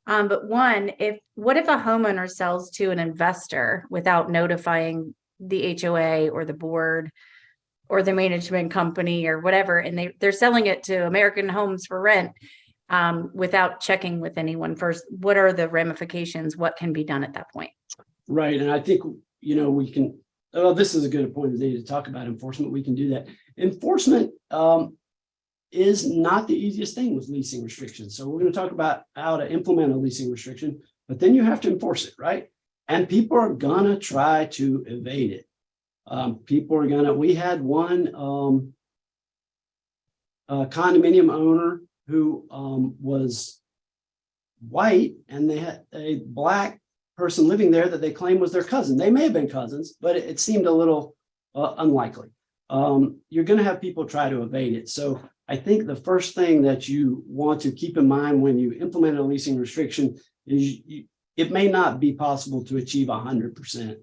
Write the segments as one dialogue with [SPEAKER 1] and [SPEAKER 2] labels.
[SPEAKER 1] But one, what if a homeowner sells to an investor without notifying the HOA or the board or the management company or whatever, and they're selling it to American Homes for Rent without checking with anyone first? What are the ramifications? What can be done at that point?
[SPEAKER 2] Right. And I think, we can, this is a good point to talk about enforcement. We can do that. Enforcement is not the easiest thing with leasing restrictions. So we're going to talk about how to implement a leasing restriction, but then you have to enforce it, right? And people are going to try to evade it. We had one condominium owner who was white, and they had a black person living there that they claimed was their cousin. They may have been cousins, but it seemed a little unlikely. You're going to have people try to evade it. So I think the first thing that you want to keep in mind when you implement a leasing restriction is it may not be possible to achieve 100%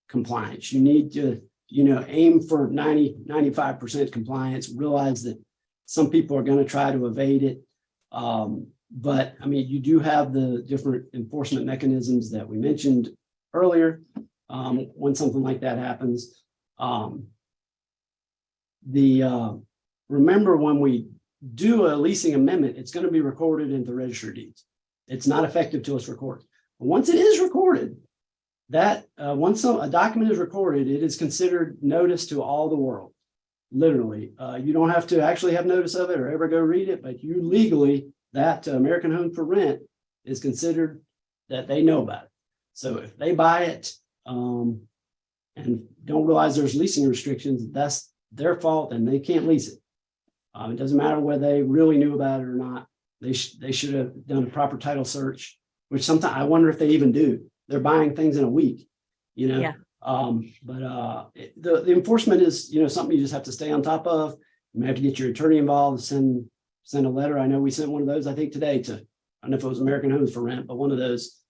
[SPEAKER 2] compliance. You need to, aim for 95% compliance, realize that some people are going to try to evade it. But I mean, you do have the different enforcement mechanisms that we mentioned earlier. When something like that happens, remember, when we do a leasing amendment, it's going to be recorded in the register of deeds. It's not effective till it's recorded. But once it is recorded, once a document is recorded, it is considered notice to all the world. Literally, you don't have to actually have notice of it or ever go read it, but you legally, that American Home for Rent is considered that they know about it. So if they buy it and don't realize there's leasing restrictions, that's their fault and they can't lease it. It doesn't matter whether they really knew about it or not. They should have done a proper title search, which sometimes I wonder if they even do. They're buying things in a week, Yeah. The enforcement is, something you just have to stay on top of. You may have to get your attorney involved, send a letter. I know we sent one of those, I think today, to, I don't know if it was American Homes for Rent, but one of those